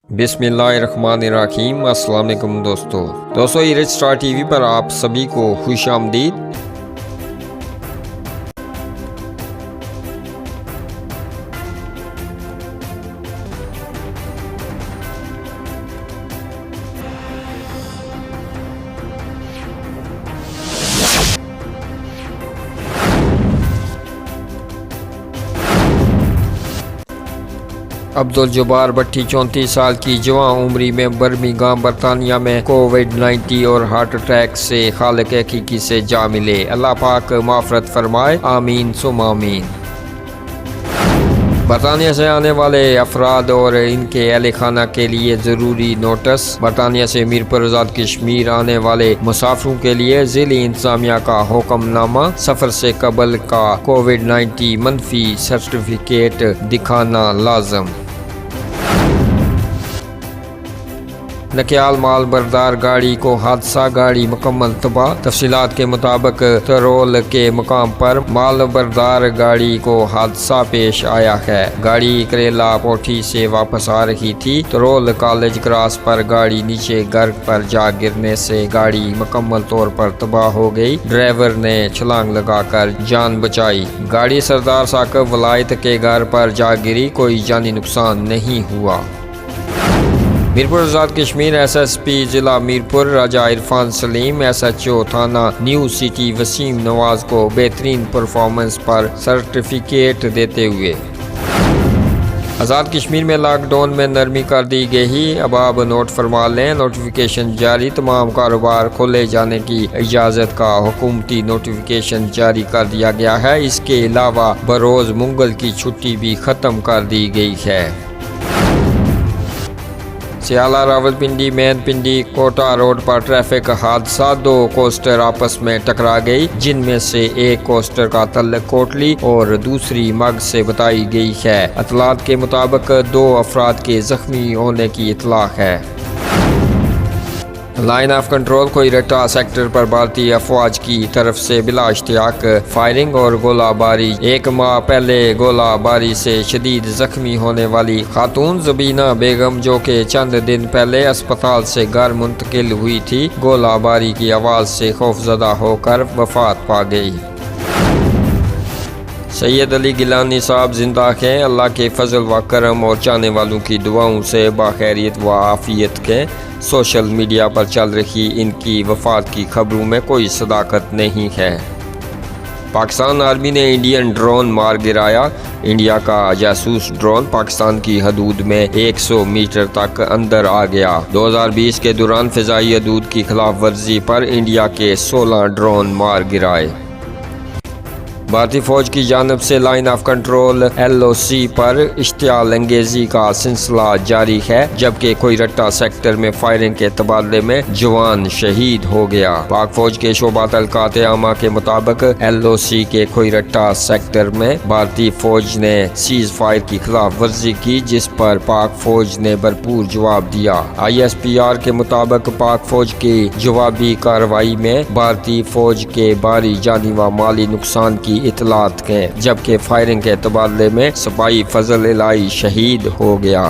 बिस्मिल्लाहिर्रहमानिर्रहीम। अस्सलाम वालेकुम दोस्तों इरेज स्टार टीवी पर आप सभी को खुश आमदीद। अब्दुल जब्बार भट्टी 34 साल की जवान उम्री में बर्मिंघम बरतानिया में कोविड-19 और हार्ट अटैक से खालिक हकीकी से जा मिले। अल्लाह पाक माफ़रत फरमाए, आमीन सुम आमीन। बरतानिया से आने वाले अफराद और इनके अहल खाना के लिए ज़रूरी नोटिस। बरतानिया से मीरपुर आज़ाद कश्मीर आने वाले मुसाफिरों के लिए ज़िली इंतज़ामिया का हुक्मनामा। सफ़र से कबल का कोविड-19 मनफी सर्टिफिकेट दिखाना लाजम। नकियाल माल बरदार गाड़ी को हादसा, गाड़ी मुकम्मल तबाह। तफसीलात के मुताबिक तरोल के मुकाम पर माल बरदार गाड़ी को हादसा पेश आया है। गाड़ी करेला कोठी से वापस आ रही थी। तरोल कॉलेज क्रॉस पर गाड़ी नीचे गर्ग पर जा गिरने से गाड़ी मुकम्मल तौर पर तबाह हो गई। ड्राइवर ने छलांग लगाकर जान बचाई। गाड़ी सरदार साकब वलायत के घर पर जा गिरी, कोई जानी नुकसान नहीं हुआ। मीरपुर आज़ाद कश्मीर SSP जिला मीरपुर राजा इरफान सलीम SHO थाना न्यू सिटी वसीम नवाज को बेहतरीन परफॉर्मेंस पर सर्टिफिकेट देते हुए। आज़ाद कश्मीर में लॉकडाउन में नरमी कर दी गई। अब आप नोट फरमा लें, नोटिफिकेशन जारी। तमाम कारोबार खोले जाने की इजाज़त का हुकूमती नोटिफिकेशन जारी कर दिया गया है। इसके अलावा बरोज़ मुंगल की छुट्टी भी ख़त्म कर दी गई है। सियाला रावलपिंडी मेन पिंडी कोटा रोड पर ट्रैफिक हादसा। 2 कोस्टर आपस में टकरा गई, जिनमें से एक कोस्टर का तल्लुक कोटली और दूसरी मग से बताई गई है। इतलात के मुताबिक 2 अफराद के जख्मी होने की इतला है। लाइन ऑफ कंट्रोल कोईरट्टा सेक्टर पर भारतीय अफवाज की तरफ से बिला इश्तियाक फायरिंग और गोलाबारी। 1 माह पहले गोलाबारी से शदीद जख्मी होने वाली खातून ज़बीना बेगम, जो के चंद दिन पहले अस्पताल से घर मुंतकिल हुई थी, गोलाबारी की आवाज़ से खौफजदा होकर वफात पा गई। सैयद अली गिलानी साहब जिंदा हैं। अल्लाह के फजल व करम और चाहने वालों की दुआओं से बाखैरियत व आफियत के। सोशल मीडिया पर चल रही इनकी वफात की खबरों में कोई सदाकत नहीं है। पाकिस्तान आर्मी ने इंडियन ड्रोन मार गिराया। इंडिया का जासूस ड्रोन पाकिस्तान की हदूद में 100 मीटर तक अंदर आ गया। 2020 के दौरान फ़िज़ाई हदूद की खिलाफ वर्जी पर इंडिया के 16 ड्रोन मार गिराए। भारतीय फौज की जानब से लाइन ऑफ कंट्रोल LOC पर इश्तियाल अंगेजी का सिलसिला जारी है, जबकि कोईरट्टा सेक्टर में फायरिंग के तबादले में जवान शहीद हो गया। पाक फौज के शोबा तहलकात आमा के मुताबिक LOC के कोईरट्टा सेक्टर में भारतीय फौज ने सीज फायर की खिलाफ वर्जी की, जिस पर पाक फौज ने भरपूर जवाब दिया। ISPR के मुताबिक पाक फौज की जवाबी कार्रवाई में भारतीय फौज के भारी जानी व माली नुकसान की इतलात के, जबकि फायरिंग के तबादले में सिपाही फजल इलाही शहीद हो गया।